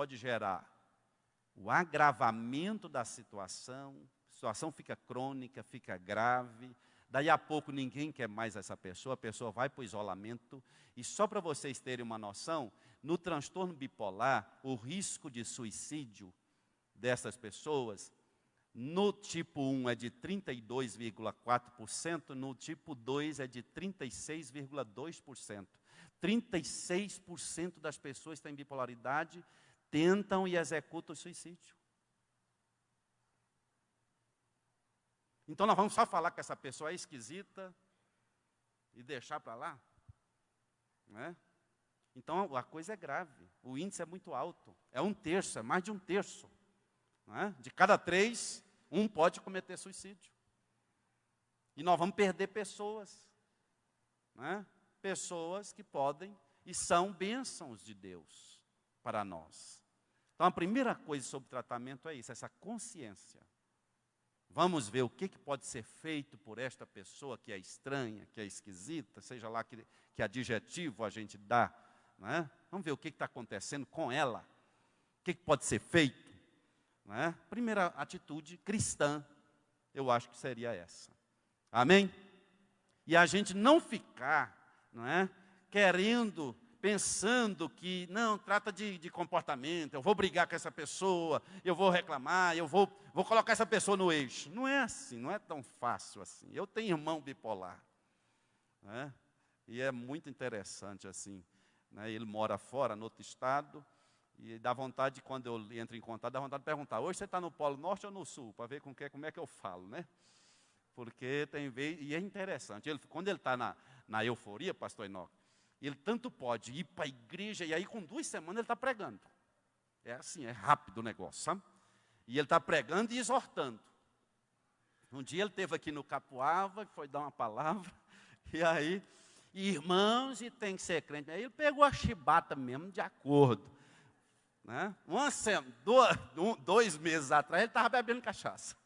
pode gerar o agravamento da situação, a situação fica crônica, fica grave, daí a pouco ninguém quer mais essa pessoa, a pessoa vai para o isolamento. E só para vocês terem uma noção, no transtorno bipolar, o risco de suicídio dessas pessoas, no tipo 1 é de 32,4%, no tipo 2 é de 36,2%. 36% das pessoas que têm bipolaridade tentam e executam o suicídio. Então nós vamos só falar que essa pessoa é esquisita e deixar para lá? Não é? Então a coisa é grave, o índice é muito alto, é 1/3, é mais de 1/3. Não é? De cada 3, 1 pode cometer suicídio. E nós vamos perder pessoas, não é? Pessoas que podem e são bênçãos de Deus para nós. Então a primeira coisa sobre tratamento é isso, essa consciência. Vamos ver o que pode ser feito por esta pessoa que é estranha, que é esquisita, seja lá que adjetivo a gente dá. Não é? Vamos ver o que está acontecendo com ela, o que pode ser feito. Não é? Primeira atitude cristã, eu acho que seria essa. Amém? E a gente não ficar, não é, querendo, pensando que, não, trata de comportamento, eu vou brigar com essa pessoa, eu vou reclamar, eu vou colocar essa pessoa no eixo. Não é assim, não é tão fácil assim. Eu tenho irmão bipolar, não é? E é muito interessante assim, né? Ele mora fora, no outro estado, e dá vontade, quando eu entro em contato, dá vontade de perguntar, hoje você está no Polo Norte ou no Sul? Para ver como é que eu falo, né? Porque tem vez, e é interessante, quando ele está na euforia, pastor Enoque, ele tanto pode ir para a igreja, e aí com 2 semanas ele está pregando. É assim, é rápido o negócio, sabe? E ele está pregando e exortando. Um dia ele esteve aqui no Capuava, foi dar uma palavra, e aí, irmãos, e tem que ser crente. Aí ele pegou a chibata mesmo, de acordo. Né? 2 meses atrás ele estava bebendo cachaça.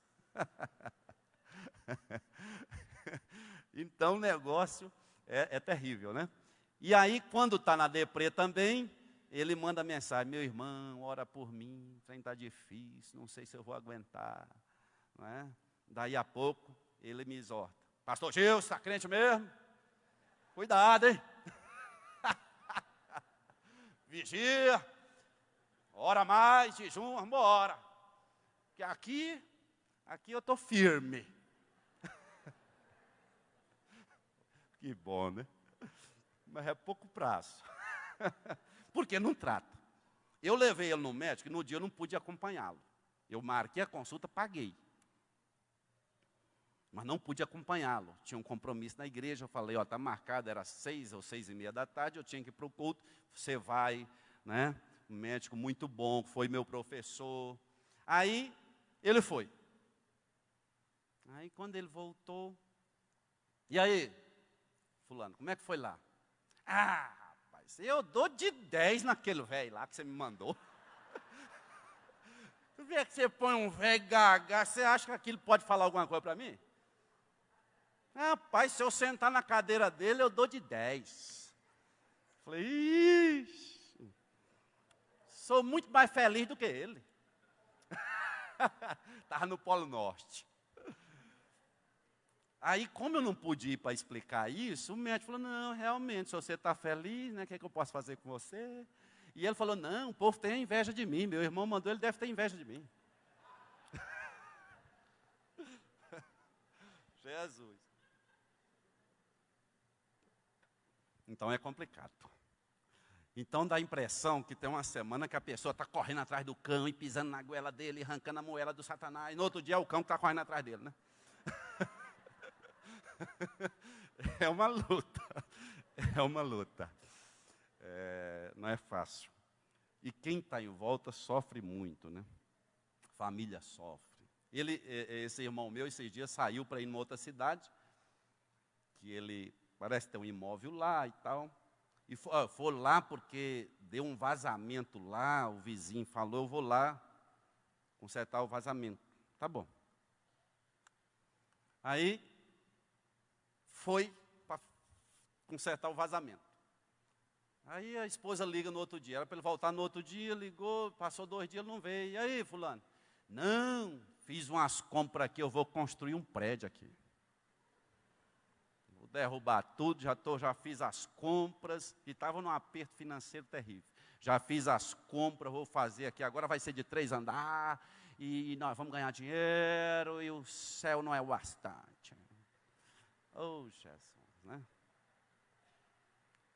Então o negócio é terrível, né? E aí quando está na deprê também, ele manda mensagem, meu irmão, ora por mim, o trem está difícil, não sei se eu vou aguentar. Não é? Daí a pouco ele me exorta, pastor Gil, você está crente mesmo? Cuidado, hein? Vigia, ora mais, jejum, vamos embora. Porque aqui eu estou firme. Que bom, né? Mas é pouco prazo. Porque não trata. Eu levei ele no médico e no dia eu não pude acompanhá-lo. Eu marquei a consulta, paguei. Mas não pude acompanhá-lo. Tinha um compromisso na igreja, eu falei, está marcado, era 6 ou 6:30 da tarde, eu tinha que ir para o culto. Você vai, né? Um médico muito bom, foi meu professor. Aí, ele foi. Aí, quando ele voltou, e aí, fulano, como é que foi lá? Ah, rapaz, eu dou de 10 naquele velho lá que você me mandou. Tu vê que você põe um velho gaga, você acha que aquilo pode falar alguma coisa para mim? Rapaz, se eu sentar na cadeira dele, eu dou de 10. Falei, ixi, sou muito mais feliz do que ele. Estava no Polo Norte. Aí, como eu não pude ir para explicar isso, o médico falou, não, realmente, se você está feliz, né, o que é que eu posso fazer com você? E ele falou, não, o povo tem inveja de mim, meu irmão mandou, ele deve ter inveja de mim. Jesus. Então é complicado. Então dá a impressão que tem uma semana que a pessoa está correndo atrás do cão e pisando na goela dele, arrancando a moela do Satanás, e no outro dia é o cão que está correndo atrás dele, né? É uma luta, é uma luta. Não é fácil. E quem está em volta sofre muito, né? Família sofre. Esse irmão meu, esses dias, saiu para ir em outra cidade, que ele parece ter um imóvel lá e tal. E foi lá porque deu um vazamento lá, o vizinho falou, eu vou lá consertar o vazamento. Tá bom. Aí, foi para consertar o vazamento. Aí a esposa liga no outro dia, era para ele voltar no outro dia, ligou, passou 2 dias, ele não veio. E aí, fulano? Não, fiz umas compras aqui, eu vou construir um prédio aqui. Vou derrubar tudo, já fiz as compras, e estava num aperto financeiro terrível. Já fiz as compras, vou fazer aqui, agora vai ser de 3 andares, e nós vamos ganhar dinheiro, e o céu não é o bastante. Oh, Jesus, né?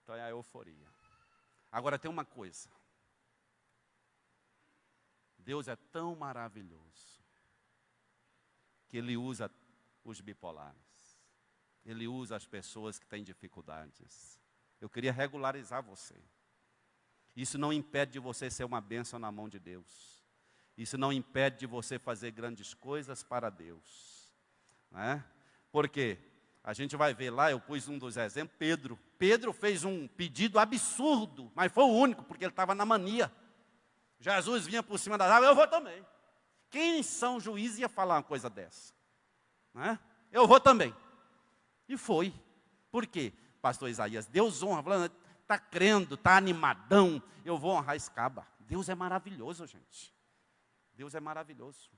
Então é a euforia. Agora tem uma coisa. Deus é tão maravilhoso que Ele usa os bipolares. Ele usa as pessoas que têm dificuldades. Eu queria regularizar você. Isso não impede de você ser uma bênção na mão de Deus. Isso não impede de você fazer grandes coisas para Deus. Né? Por quê? A gente vai ver lá, eu pus um dos exemplos, Pedro. Pedro fez um pedido absurdo, mas foi o único, porque ele estava na mania. Jesus vinha por cima das águas, eu vou também. Quem são juízes ia falar uma coisa dessa? Né? Eu vou também. E foi. Por quê? Pastor Isaías, Deus honra, falando, está crendo, está animadão, eu vou honrar esse caba. Deus é maravilhoso, gente. Deus é maravilhoso.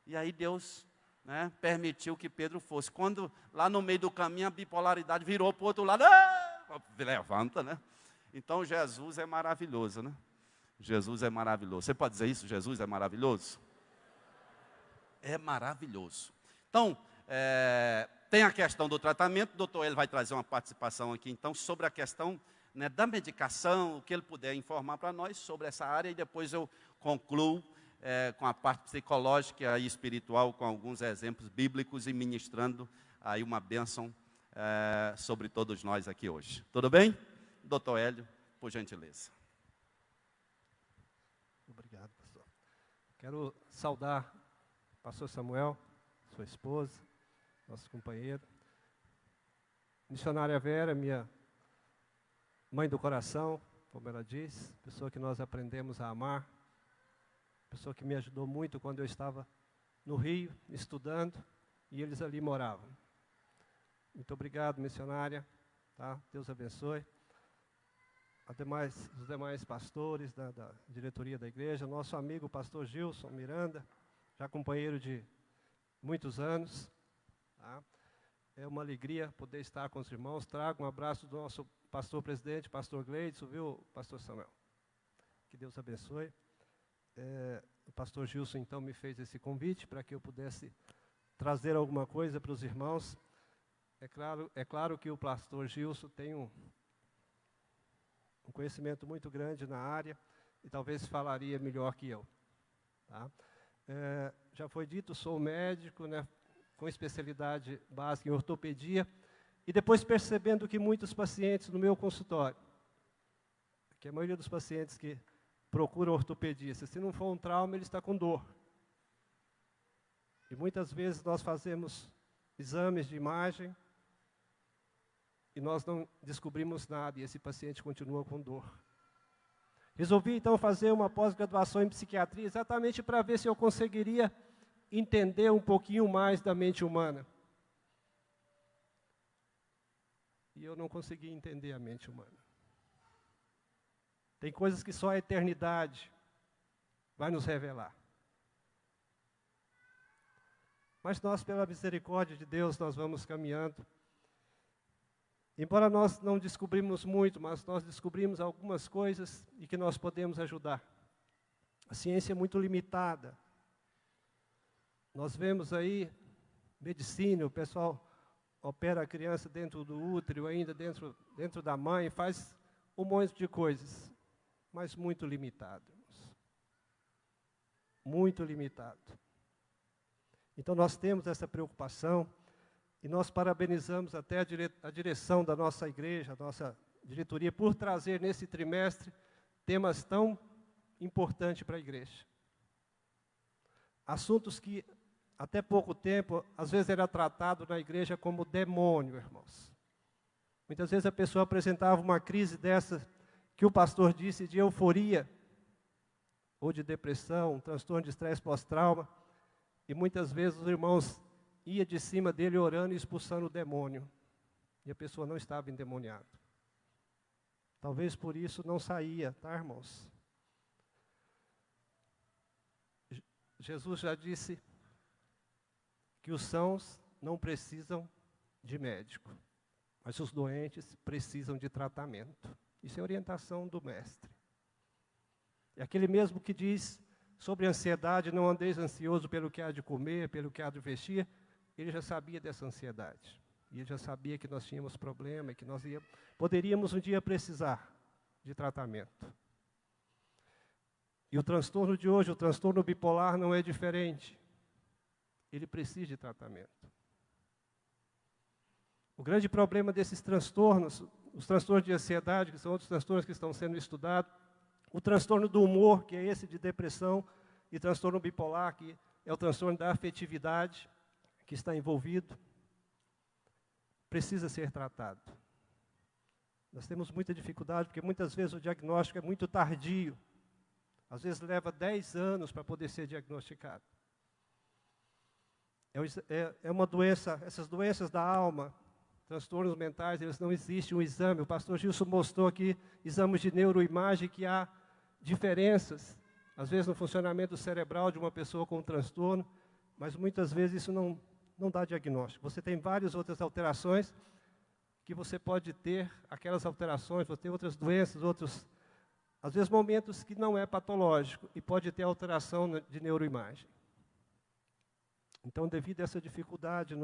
E aí Deus, né, permitiu que Pedro fosse. Quando lá no meio do caminho a bipolaridade virou para o outro lado, levanta, né? Então Jesus é maravilhoso, né? Jesus é maravilhoso. Você pode dizer isso? Jesus é maravilhoso? É maravilhoso. Então, tem a questão do tratamento. O doutor ele vai trazer uma participação aqui, então, sobre a questão, né, da medicação, o que ele puder informar para nós sobre essa área, e depois eu concluo com a parte psicológica e espiritual, com alguns exemplos bíblicos e ministrando aí uma bênção sobre todos nós aqui hoje. Tudo bem? Doutor Hélio, por gentileza. Obrigado, pastor. Quero saudar o pastor Samuel, sua esposa, nosso companheiro. Missionária Vera, minha mãe do coração, como ela diz, pessoa que nós aprendemos a amar, pessoa que me ajudou muito quando eu estava no Rio, estudando, e eles ali moravam. Muito obrigado, missionária, tá? Deus abençoe. Os demais pastores da diretoria da igreja, nosso amigo pastor Gilson Miranda, já companheiro de muitos anos. Tá? É uma alegria poder estar com os irmãos. Trago um abraço do nosso pastor presidente, pastor Gleidson, viu, pastor Samuel? Que Deus abençoe. O pastor Gilson, então, me fez esse convite para que eu pudesse trazer alguma coisa para os irmãos. É claro que o pastor Gilson tem um conhecimento muito grande na área e talvez falaria melhor que eu. Tá? Já foi dito, sou médico, né, com especialidade básica em ortopedia, e depois percebendo que muitos pacientes no meu consultório, que a maioria dos pacientes que procuram ortopedista, se não for um trauma, ele está com dor. E muitas vezes nós fazemos exames de imagem e nós não descobrimos nada, e esse paciente continua com dor. Resolvi, então, fazer uma pós-graduação em psiquiatria, exatamente para ver se eu conseguiria entender um pouquinho mais da mente humana. E eu não consegui entender a mente humana. Tem coisas que só a eternidade vai nos revelar. Mas nós, pela misericórdia de Deus, nós vamos caminhando. Embora nós não descobrimos muito, mas nós descobrimos algumas coisas e que nós podemos ajudar. A ciência é muito limitada. Nós vemos aí medicina, o pessoal opera a criança dentro do útero, ainda dentro da mãe, faz um monte de coisas, mas muito limitado. Muito limitado. Então nós temos essa preocupação. E nós parabenizamos até a direção da nossa igreja, a nossa diretoria, por trazer nesse trimestre temas tão importantes para a igreja. Assuntos que, até pouco tempo, às vezes era tratado na igreja como demônio, irmãos. Muitas vezes a pessoa apresentava uma crise dessa, que o pastor disse, de euforia, ou de depressão, um transtorno de estresse pós-trauma, e muitas vezes os irmãos ia de cima dele orando e expulsando o demônio. E a pessoa não estava endemoniada. Talvez por isso não saía, tá, irmãos? Jesus já disse que os sãos não precisam de médico, mas os doentes precisam de tratamento. Isso é orientação do Mestre. É aquele mesmo que diz sobre ansiedade, não andeis ansioso pelo que há de comer, pelo que há de vestir. Ele já sabia dessa ansiedade. E ele já sabia que nós tínhamos problema e que nós poderíamos um dia precisar de tratamento. E o transtorno de hoje, o transtorno bipolar, não é diferente. Ele precisa de tratamento. O grande problema desses transtornos, os transtornos de ansiedade, que são outros transtornos que estão sendo estudados, o transtorno do humor, que é esse de depressão, e transtorno bipolar, que é o transtorno da afetividade, que está envolvido, precisa ser tratado. Nós temos muita dificuldade, porque muitas vezes o diagnóstico é muito tardio. Às vezes leva 10 anos para poder ser diagnosticado. É uma doença, essas doenças da alma, transtornos mentais, eles não existem um exame. O pastor Gilson mostrou aqui exames de neuroimagem que há diferenças, às vezes no funcionamento cerebral de uma pessoa com transtorno, mas muitas vezes isso não dá diagnóstico. Você tem várias outras alterações que você pode ter, aquelas alterações, você tem outras doenças, às vezes momentos que não é patológico e pode ter alteração de neuroimagem. Então, devido a essa dificuldade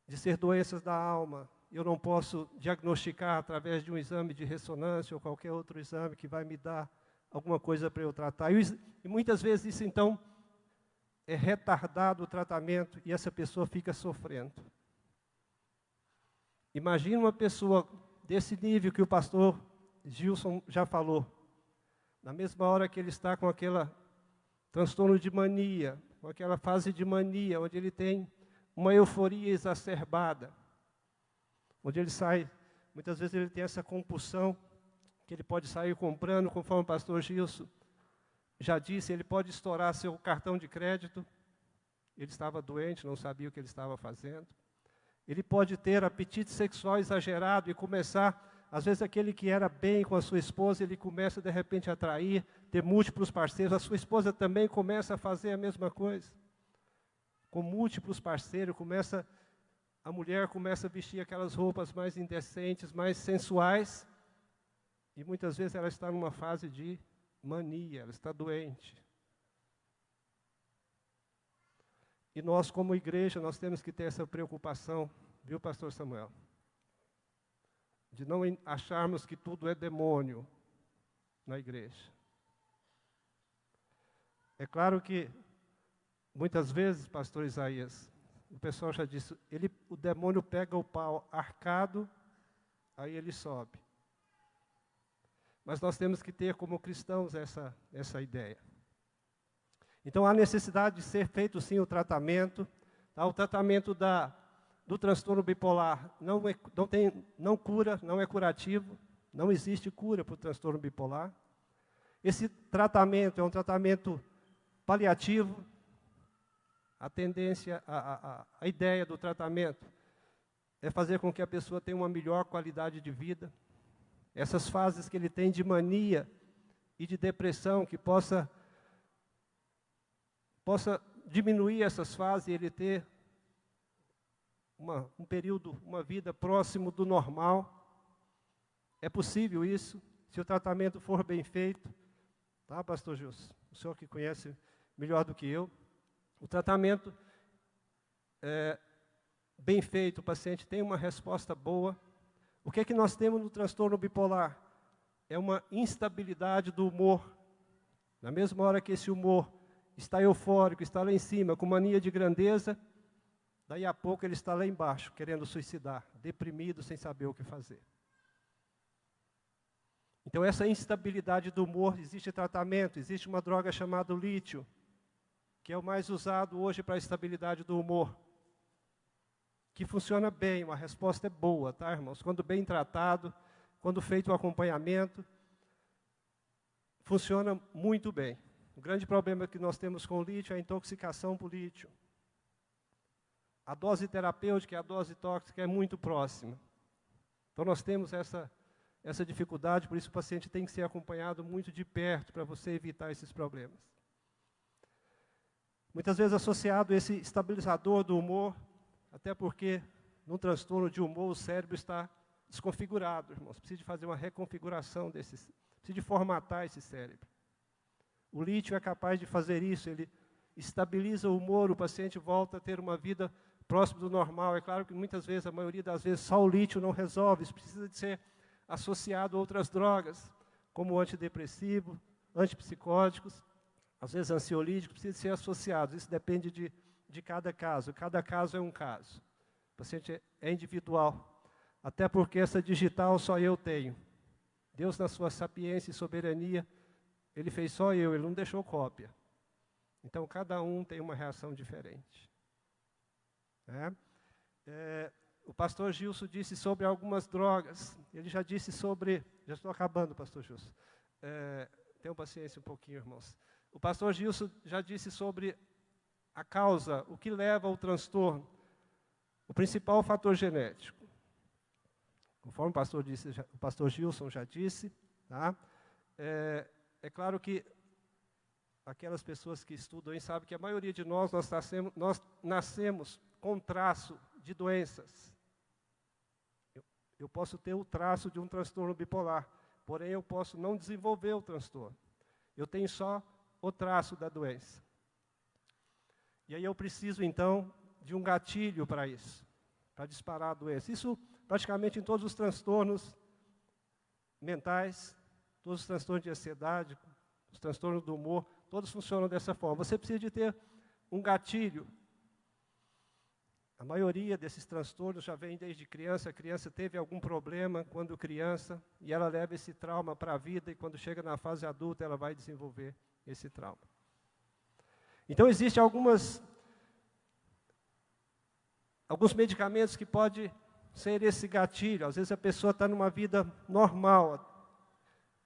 de ser doenças da alma, eu não posso diagnosticar através de um exame de ressonância ou qualquer outro exame que vai me dar alguma coisa para eu tratar. E muitas vezes isso, então, é retardado o tratamento e essa pessoa fica sofrendo. Imagina uma pessoa desse nível que o pastor Gilson já falou. Na mesma hora que ele está com aquele transtorno de mania, com aquela fase de mania, onde ele tem uma euforia exacerbada, onde ele sai, muitas vezes ele tem essa compulsão, que ele pode sair comprando, conforme o pastor Gilson já disse, ele pode estourar seu cartão de crédito, ele estava doente, não sabia o que ele estava fazendo. Ele pode ter apetite sexual exagerado e começar, às vezes aquele que era bem com a sua esposa, ele começa de repente a atrair, ter múltiplos parceiros, a sua esposa também começa a fazer a mesma coisa. Com múltiplos parceiros, a mulher começa a vestir aquelas roupas mais indecentes, mais sensuais, e muitas vezes ela está numa fase de mania, ela está doente. E nós, como igreja, nós temos que ter essa preocupação, viu, pastor Samuel? De não acharmos que tudo é demônio na igreja. É claro que, muitas vezes, pastor Isaías, o pessoal já disse, o demônio pega o pau arcado, aí ele sobe. Mas nós temos que ter, como cristãos, essa ideia. Então, há necessidade de ser feito, sim, o tratamento. Tá? O tratamento do transtorno bipolar não cura, não é curativo. Não existe cura para o transtorno bipolar. Esse tratamento é um tratamento paliativo. A tendência, a ideia do tratamento é fazer com que a pessoa tenha uma melhor qualidade de vida. Essas fases que ele tem de mania e de depressão, que possa diminuir essas fases e ele ter um período, uma vida próximo do normal. É possível isso, se o tratamento for bem feito. Tá, pastor Gilson? O senhor que conhece melhor do que eu. O tratamento bem feito, o paciente tem uma resposta boa. O que é que nós temos no transtorno bipolar? É uma instabilidade do humor. Na mesma hora que esse humor está eufórico, está lá em cima, com mania de grandeza, daí a pouco ele está lá embaixo, querendo suicidar, deprimido, sem saber o que fazer. Então, essa instabilidade do humor, existe tratamento, existe uma droga chamada lítio, que é o mais usado hoje para a estabilidade do humor, que funciona bem, a resposta é boa, tá, irmãos? Quando bem tratado, quando feito o acompanhamento, funciona muito bem. O grande problema que nós temos com o lítio é a intoxicação por lítio. A dose terapêutica e a dose tóxica é muito próxima. Então, nós temos essa dificuldade, por isso o paciente tem que ser acompanhado muito de perto para você evitar esses problemas. Muitas vezes associado a esse estabilizador do humor, até porque no transtorno de humor o cérebro está desconfigurado, irmãos. Precisa de fazer uma reconfiguração precisa de formatar esse cérebro. O lítio é capaz de fazer isso, ele estabiliza o humor, o paciente volta a ter uma vida próxima do normal. É claro que muitas vezes, a maioria das vezes, só o lítio não resolve, isso precisa de ser associado a outras drogas, como antidepressivo, antipsicóticos, às vezes ansiolíticos, precisa ser associados. Isso depende de cada caso é um caso. O paciente é individual, até porque essa digital só eu tenho. Deus, na sua sapiência e soberania, Ele fez só eu, Ele não deixou cópia. Então, cada um tem uma reação diferente. O pastor Gilson disse sobre algumas drogas. Ele já disse sobre... Já estou acabando, pastor Gilson. Tenham paciência um pouquinho, irmãos. O pastor Gilson já disse sobre a causa, o que leva ao transtorno. O principal fator genético. Conforme o pastor Gilson já disse, tá? É claro que aquelas pessoas que estudam aí sabem que a maioria de nós nascemos com traço de doenças. Eu posso ter o traço de um transtorno bipolar, porém eu posso não desenvolver o transtorno. Eu tenho só o traço da doença. E aí eu preciso, então, de um gatilho para isso, para disparar a doença. Isso praticamente em todos os transtornos mentais, todos os transtornos de ansiedade, os transtornos do humor, todos funcionam dessa forma. Você precisa de ter um gatilho. A maioria desses transtornos já vem desde criança. A criança teve algum problema quando criança, e ela leva esse trauma para a vida, e quando chega na fase adulta, ela vai desenvolver esse trauma. Então, existem alguns medicamentos que podem ser esse gatilho. Às vezes a pessoa está numa vida normal.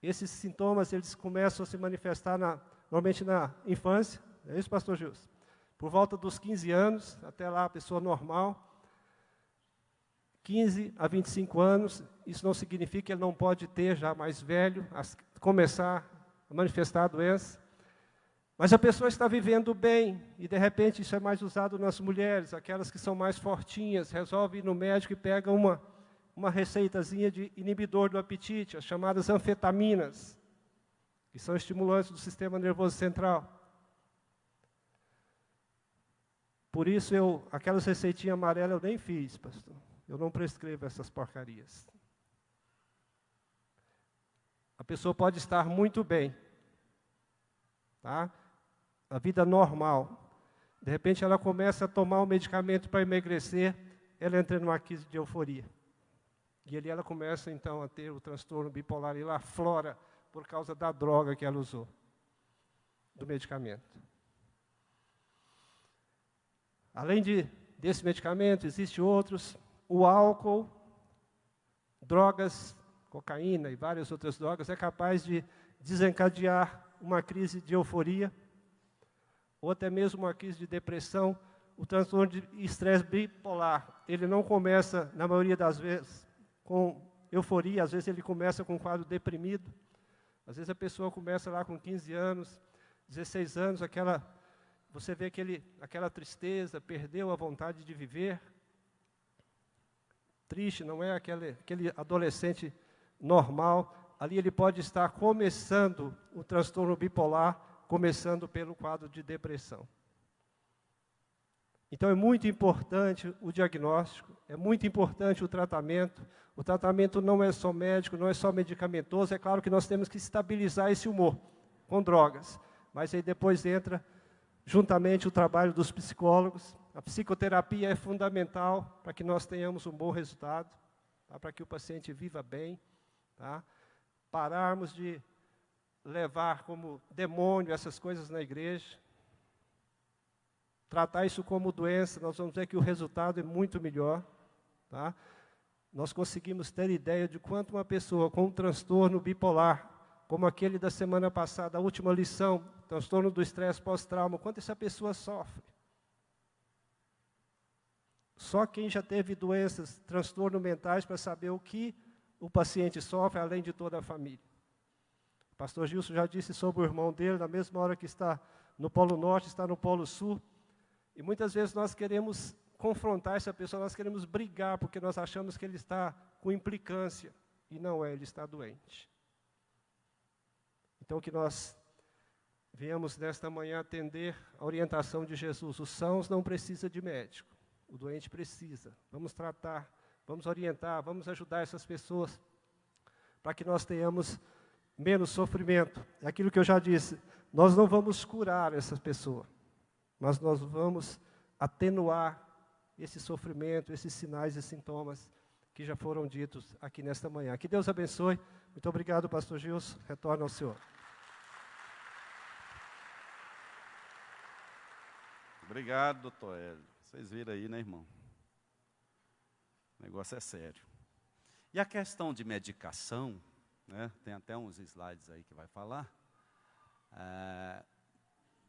Esses sintomas, eles começam a se manifestar normalmente na infância. É isso, pastor Gilson? Por volta dos 15 anos, até lá a pessoa normal. 15 a 25 anos, isso não significa que ele não pode ter, já mais velho, começar a manifestar a doença. Mas a pessoa está vivendo bem, e de repente isso é mais usado nas mulheres, aquelas que são mais fortinhas, resolve ir no médico e pega uma receitazinha de inibidor do apetite, as chamadas anfetaminas, que são estimulantes do sistema nervoso central. Por isso, aquelas receitinhas amarelas eu nem fiz, pastor. Eu não prescrevo essas porcarias. A pessoa pode estar muito bem, tá? A vida normal. De repente, ela começa a tomar um medicamento para emagrecer, ela entra numa crise de euforia. E ali ela começa, então, a ter o transtorno bipolar, e ela aflora por causa da droga que ela usou, do medicamento. Além desse medicamento, existem outros. O álcool, drogas, cocaína e várias outras drogas, é capaz de desencadear uma crise de euforia, ou até mesmo uma crise de depressão. O transtorno de estresse bipolar, ele não começa, na maioria das vezes, com euforia, às vezes ele começa com um quadro deprimido. Às vezes a pessoa começa lá com 15 anos, 16 anos, você vê aquela tristeza, perdeu a vontade de viver. Triste, não é aquele adolescente normal. Ali ele pode estar começando o transtorno bipolar, começando pelo quadro de depressão. Então é muito importante o diagnóstico, é muito importante o tratamento. O tratamento não é só médico, não é só medicamentoso. É claro que nós temos que estabilizar esse humor com drogas, mas aí depois entra juntamente o trabalho dos psicólogos. A psicoterapia é fundamental para que nós tenhamos um bom resultado, tá? Para que o paciente viva bem, tá? Pararmos de levar como demônio essas coisas na igreja, tratar isso como doença, nós vamos ver que o resultado é muito melhor, tá? Nós conseguimos ter ideia de quanto uma pessoa com um transtorno bipolar, como aquele da semana passada, a última lição, transtorno do estresse pós-trauma, quanto essa pessoa sofre. Só quem já teve doenças, transtornos mentais, para saber o que o paciente sofre, além de toda a família. O pastor Gilson já disse sobre o irmão dele, na mesma hora que está no Polo Norte, está no Polo Sul. E muitas vezes nós queremos confrontar essa pessoa, nós queremos brigar, porque nós achamos que ele está com implicância. E não é, ele está doente. Então, que nós viemos nesta manhã atender a orientação de Jesus. Os sãos não precisam de médico, o doente precisa. Vamos tratar, vamos orientar, vamos ajudar essas pessoas para que nós tenhamos menos sofrimento. É aquilo que eu já disse, nós não vamos curar essa pessoa, mas nós vamos atenuar esse sofrimento, esses sinais e sintomas que já foram ditos aqui nesta manhã. Que Deus abençoe. Muito obrigado, pastor Gilson. Retorno ao senhor. Obrigado, doutor Hélio. Vocês viram aí, né, irmão? O negócio é sério. E a questão de medicação, né, tem até uns slides aí que vai falar.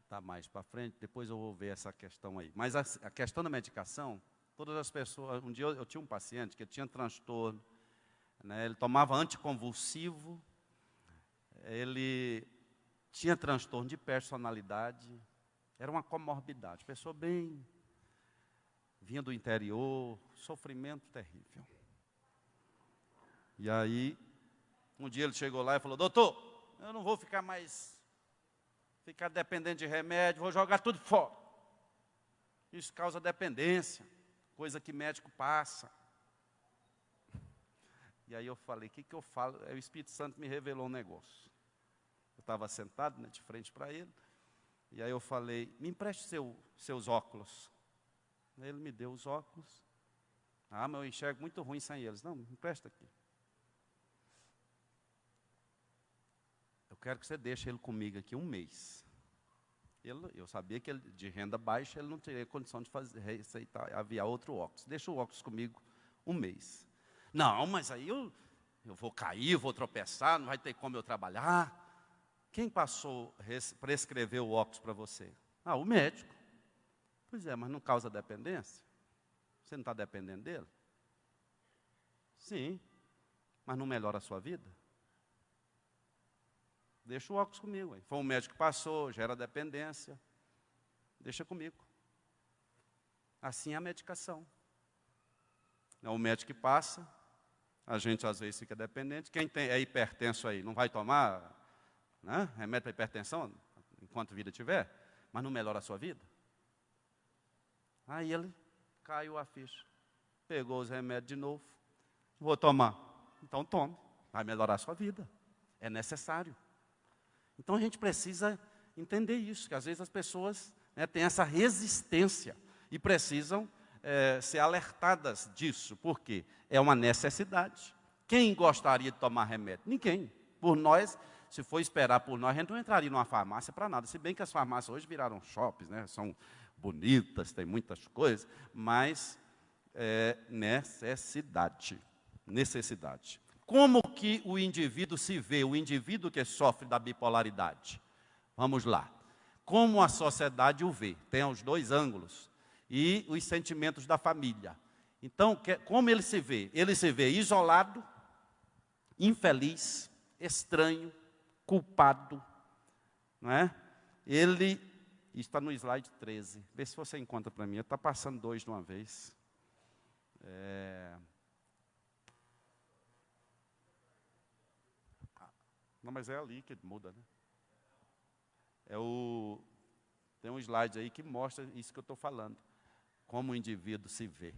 Está mais para frente, depois eu vou ver essa questão aí. Mas a questão da medicação, todas as pessoas... Um dia eu tinha um paciente que tinha transtorno, né, ele tomava anticonvulsivo, ele tinha transtorno de personalidade, era uma comorbidade, pessoa bem... vinha do interior, sofrimento terrível. E aí, um dia ele chegou lá e falou, doutor, eu não vou ficar dependente de remédio, vou jogar tudo fora. Isso causa dependência, coisa que médico passa. E aí eu falei, o que eu falo? Aí o Espírito Santo me revelou um negócio. Eu estava sentado, né, de frente para ele, e aí eu falei, me empreste seus óculos. Ele me deu os óculos. Ah, mas eu enxergo muito ruim sem eles. Não, me empresta aqui. Eu quero que você deixe ele comigo aqui um mês. Eu sabia que ele, de renda baixa, ele não teria condição de receitar, aviar outro óculos. Deixa o óculos comigo um mês. Não, mas aí eu vou cair, vou tropeçar, não vai ter como eu trabalhar. Quem prescreveu o óculos para você? Ah, o médico. Pois é, mas não causa dependência? Você não está dependendo dele? Sim, mas não melhora a sua vida? Deixa o óculos comigo. Hein? Foi um médico que passou, gera dependência. Deixa comigo. Assim é a medicação. É o médico que passa, a gente às vezes fica dependente. Quem é hipertenso aí, não vai tomar, né, remédio para hipertensão enquanto vida tiver? Mas não melhora a sua vida? Aí ele caiu a ficha, pegou os remédios de novo, vou tomar. Então tome, vai melhorar a sua vida, é necessário. Então a gente precisa entender isso, que às vezes as pessoas, né, têm essa resistência e precisam ser alertadas disso, porque é uma necessidade. Quem gostaria de tomar remédio? Ninguém. Por nós, se for esperar por nós, a gente não entraria numa farmácia para nada, se bem que as farmácias hoje viraram shoppings, né, são bonitas, tem muitas coisas, mas é necessidade. Como que o indivíduo se vê, o indivíduo que sofre da bipolaridade? Vamos lá. Como a sociedade o vê? Tem os dois ângulos. E os sentimentos da família. Então, como ele se vê? Ele se vê isolado, infeliz, estranho, culpado. Não é? Ele... está no slide 13. Vê se você encontra para mim. Está passando 2 de uma vez. Não, mas é ali que muda, né? Tem um slide aí que mostra isso que eu estou falando. Como o indivíduo se vê.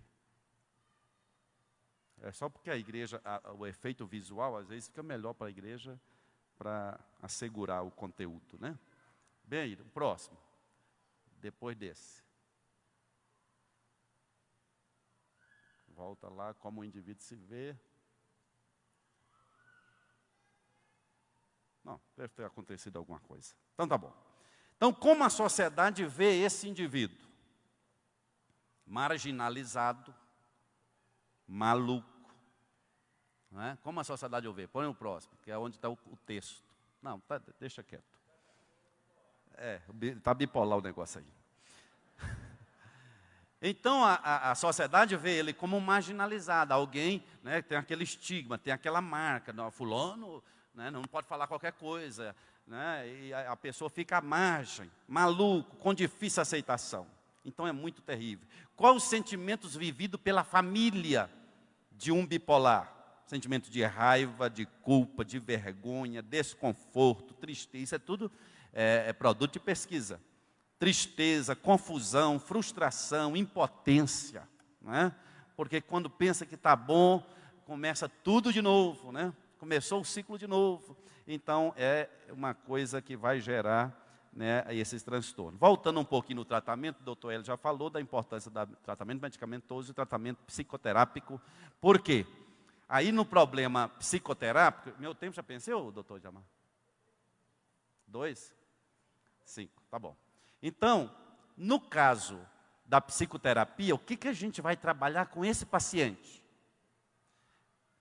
É só porque a igreja, o efeito visual, às vezes, fica melhor para a igreja para assegurar o conteúdo, né? Bem, o próximo. Depois desse. Volta lá, como o indivíduo se vê. Não, deve ter acontecido alguma coisa. Então, tá bom. Então, como a sociedade vê esse indivíduo? Marginalizado, maluco. Não é? Como a sociedade o vê? Põe o próximo, que é onde está o texto. Não, deixa quieto. Está bipolar o negócio aí. Então, a sociedade vê ele como marginalizado, alguém, né, que tem aquele estigma, tem aquela marca, não, fulano, né, não pode falar qualquer coisa, né, e a pessoa fica à margem, maluco, com difícil aceitação. Então, é muito terrível. Quais os sentimentos vividos pela família de um bipolar? Sentimento de raiva, de culpa, de vergonha, desconforto, tristeza, isso é tudo produto de pesquisa. Tristeza, confusão, frustração, impotência, não é? Porque quando pensa que está bom, começa tudo de novo, né? Começou o ciclo de novo. Então, é uma coisa que vai gerar, né, esses transtornos. Voltando um pouquinho no tratamento, o doutor Hélio já falou da importância do tratamento medicamentoso e tratamento psicoterápico. Por quê? Aí no problema psicoterápico, meu tempo já pensou, doutor Jamar? 2? 5, tá bom. Então, no caso da psicoterapia, o que a gente vai trabalhar com esse paciente?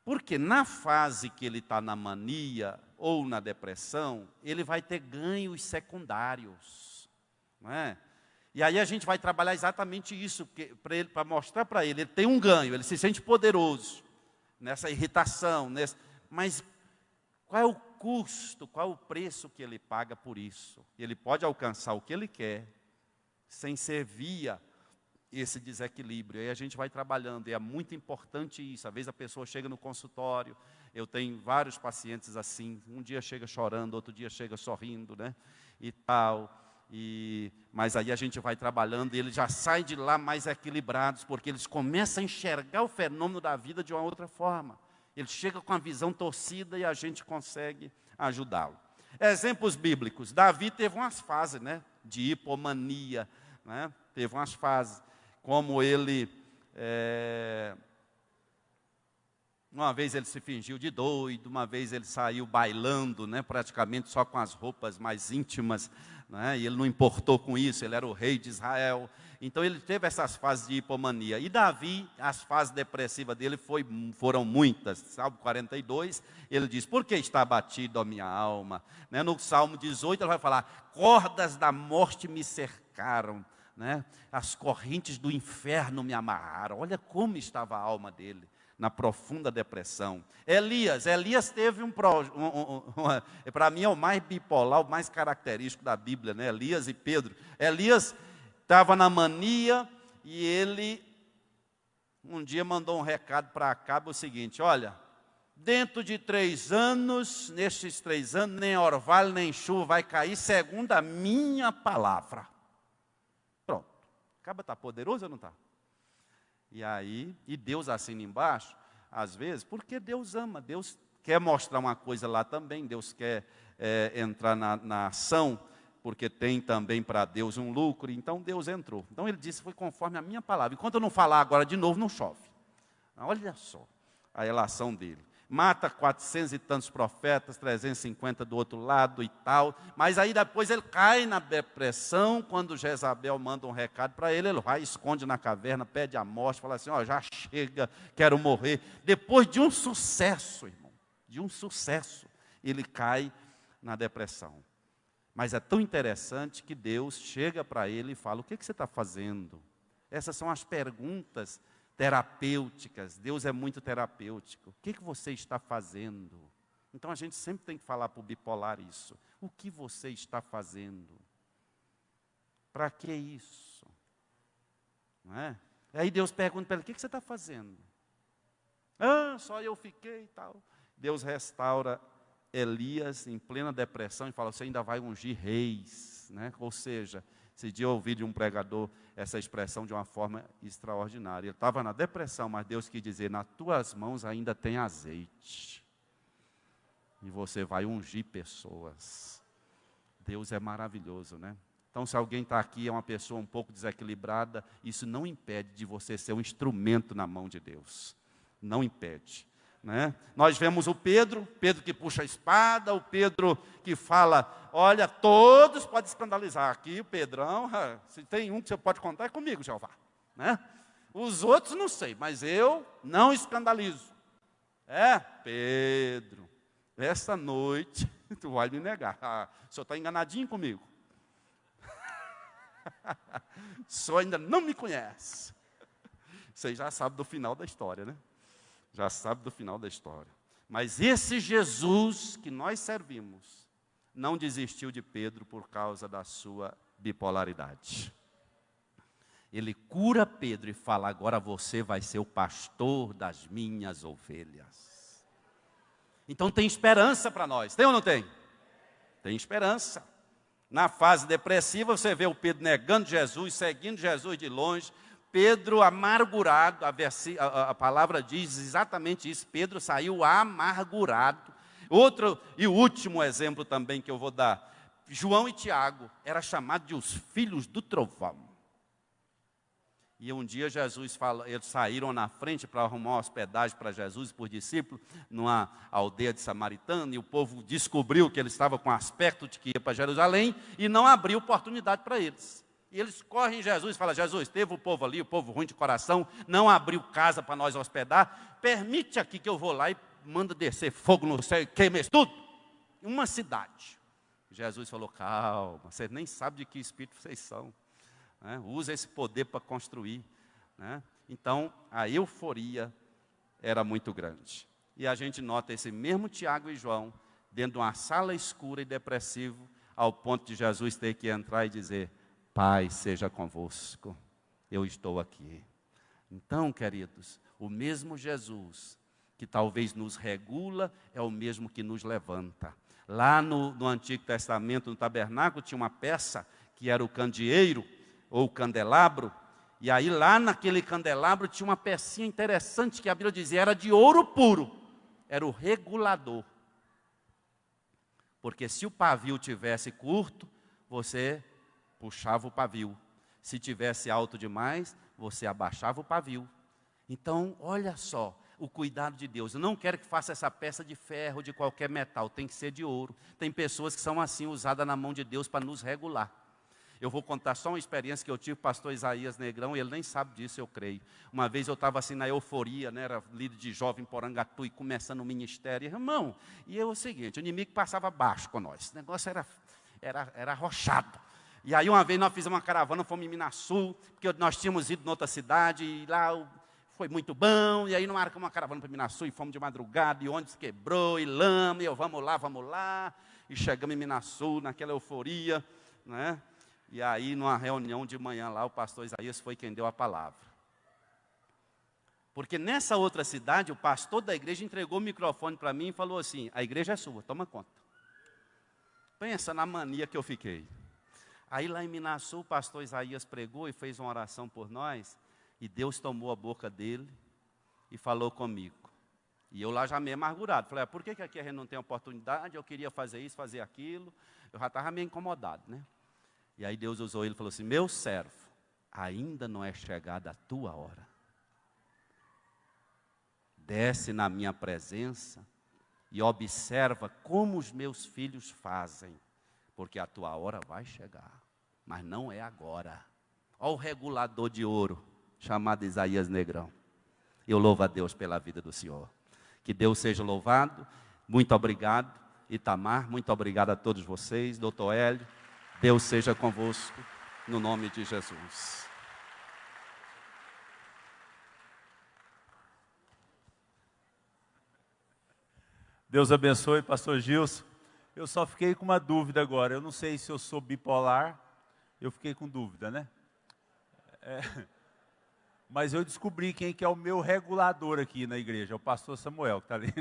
Porque na fase que ele está na mania ou na depressão, ele vai ter ganhos secundários, não é? E aí a gente vai trabalhar exatamente isso, para mostrar para ele tem um ganho, ele se sente poderoso nessa irritação, mas qual é o custo, qual é o preço que ele paga por isso? Ele pode alcançar o que ele quer, sem ser via esse desequilíbrio. Aí a gente vai trabalhando, e é muito importante isso. Às vezes a pessoa chega no consultório, eu tenho vários pacientes assim, um dia chega chorando, outro dia chega sorrindo, né? E tal. Mas aí a gente vai trabalhando e eles já saem de lá mais equilibrados, porque eles começam a enxergar o fenômeno da vida de uma outra forma. Ele chega com a visão torcida e a gente consegue ajudá-lo. Exemplos bíblicos. Davi teve umas fases, né, de hipomania, né, teve umas fases, como ele, uma vez ele se fingiu de doido, uma vez ele saiu bailando, né, praticamente só com as roupas mais íntimas, né, e ele não importou com isso, ele era o rei de Israel. Então ele teve essas fases de hipomania. E Davi, as fases depressivas dele foram muitas. Salmo 42, ele diz, por que está abatido a minha alma? Né? No Salmo 18 ele vai falar, cordas da morte me cercaram, né? As correntes do inferno me amarraram. Olha como estava a alma dele, na profunda depressão. Elias teve para mim é o mais bipolar, o mais característico da Bíblia, né? Elias e Pedro. Elias estava na mania e ele um dia mandou um recado para Acabe, o seguinte, olha, dentro de 3 anos, nestes 3 anos, nem orvalho nem chuva vai cair, segundo a minha palavra. Pronto, Acabe está poderoso ou não está? E aí, e Deus assina embaixo, às vezes, porque Deus ama, Deus quer mostrar uma coisa lá também, Deus quer entrar na ação, porque tem também para Deus um lucro, então Deus entrou. Então ele disse, foi conforme a minha palavra. Enquanto eu não falar agora de novo, não chove. Olha só a relação dele. Mata 400 e tantos profetas, 350 do outro lado e tal. Mas aí depois ele cai na depressão, quando Jezabel manda um recado para ele, ele vai, esconde na caverna, pede a morte, fala assim, ó, já chega, quero morrer. Depois de um sucesso, irmão, de um sucesso, ele cai na depressão. Mas é tão interessante que Deus chega para ele e fala, o que você está fazendo? Essas são as perguntas terapêuticas. Deus é muito terapêutico. O que você está fazendo? Então a gente sempre tem que falar para o bipolar isso. O que você está fazendo? Para que isso? Não é? Aí Deus pergunta para ele, o que você está fazendo? Ah, só eu fiquei e tal. Deus restaura Elias em plena depressão e fala, você ainda vai ungir reis, né? Ou seja, esse dia eu ouvi de um pregador essa expressão de uma forma extraordinária. Ele estava na depressão, mas Deus quis dizer, nas tuas mãos ainda tem azeite. E você vai ungir pessoas. Deus é maravilhoso, né? Então, se alguém está aqui, é uma pessoa um pouco desequilibrada, isso não impede de você ser um instrumento na mão de Deus. Não impede. Né? Nós vemos o Pedro que puxa a espada, o Pedro que fala, olha, todos podem escandalizar. Aqui o Pedrão, se tem um que você pode contar é comigo, Jeová. Né? Os outros não sei, mas eu não escandalizo. Pedro, essa noite tu vai me negar. O senhor está enganadinho comigo. O senhor ainda não me conhece. Você já sabe do final da história, né? Já sabe do final da história. Mas esse Jesus que nós servimos, não desistiu de Pedro por causa da sua bipolaridade. Ele cura Pedro e fala: agora você vai ser o pastor das minhas ovelhas. Então tem esperança para nós, tem ou não tem? Tem esperança. Na fase depressiva, você vê o Pedro negando Jesus, seguindo Jesus de longe. Pedro amargurado, a palavra diz exatamente isso, Pedro saiu amargurado. Outro e último exemplo também que eu vou dar, João e Tiago, era chamado de os filhos do trovão. E um dia eles saíram na frente para arrumar uma hospedagem para Jesus, por discípulo, numa aldeia de Samaritana, e o povo descobriu que ele estava com aspecto de que ia para Jerusalém, e não abriu oportunidade para eles. E eles correm em Jesus e falam: Jesus, teve o povo ali, o povo ruim de coração, não abriu casa para nós hospedar, permite aqui que eu vou lá e manda descer fogo no céu e queima isso tudo. Uma cidade. Jesus falou: calma, vocês nem sabem de que espírito vocês são. Né? Usa esse poder para construir. Né? Então, a euforia era muito grande. E a gente nota esse mesmo Tiago e João, dentro de uma sala escura e depressivo, ao ponto de Jesus ter que entrar e dizer: Pai, seja convosco, eu estou aqui. Então, queridos, o mesmo Jesus que talvez nos regula, é o mesmo que nos levanta. Lá no Antigo Testamento, no tabernáculo, tinha uma peça que era o candeeiro, ou o candelabro, e aí lá naquele candelabro tinha uma pecinha interessante que a Bíblia dizia, era de ouro puro, era o regulador. Porque se o pavio tivesse curto, você puxava o pavio. Se tivesse alto demais, você abaixava o pavio. Então, olha só, o cuidado de Deus. Eu não quero que faça essa peça de ferro, de qualquer metal, tem que ser de ouro. Tem pessoas que são assim, usadas na mão de Deus para nos regular. Eu vou contar só uma experiência que eu tive com o pastor Isaías Negrão, e ele nem sabe disso, eu creio. Uma vez eu estava assim na euforia, né, era líder de jovem em Porangatu e começando o ministério. Irmão, e é o seguinte, o inimigo passava baixo com nós, o negócio era arrochado. E aí uma vez nós fizemos uma caravana, fomos em Minas Sul, porque nós tínhamos ido em outra cidade, e lá foi muito bom, e aí nós marcamos uma caravana para Minas Sul, e fomos de madrugada, e ônibus quebrou, e lama, e eu, vamos lá, e chegamos em Minas Sul, naquela euforia, né? E aí, numa reunião de manhã lá, o pastor Isaías foi quem deu a palavra. Porque nessa outra cidade, o pastor da igreja entregou o microfone para mim e falou assim: a igreja é sua, toma conta. Pensa na mania que eu fiquei. Aí lá em Minas Sul, o pastor Isaías pregou e fez uma oração por nós, e Deus tomou a boca dele e falou comigo. E eu lá já meio amargurado, falei: por que aqui a gente não tem oportunidade? Eu queria fazer isso, fazer aquilo. Eu já estava meio incomodado, né? E aí Deus usou ele e falou assim: meu servo, ainda não é chegada a tua hora. Desce na minha presença e observa como os meus filhos fazem, porque a tua hora vai chegar, mas não é agora. Olha o regulador de ouro, chamado Isaías Negrão. Eu louvo a Deus pela vida do Senhor. Que Deus seja louvado. Muito obrigado, Itamar. Muito obrigado a todos vocês, doutor Hélio. Deus seja convosco, no nome de Jesus. Deus abençoe, pastor Gilson. Eu só fiquei com uma dúvida agora. Eu não sei se eu sou bipolar. Eu fiquei com dúvida, né? Mas eu descobri quem que é o meu regulador aqui na igreja. É o pastor Samuel, que está ali.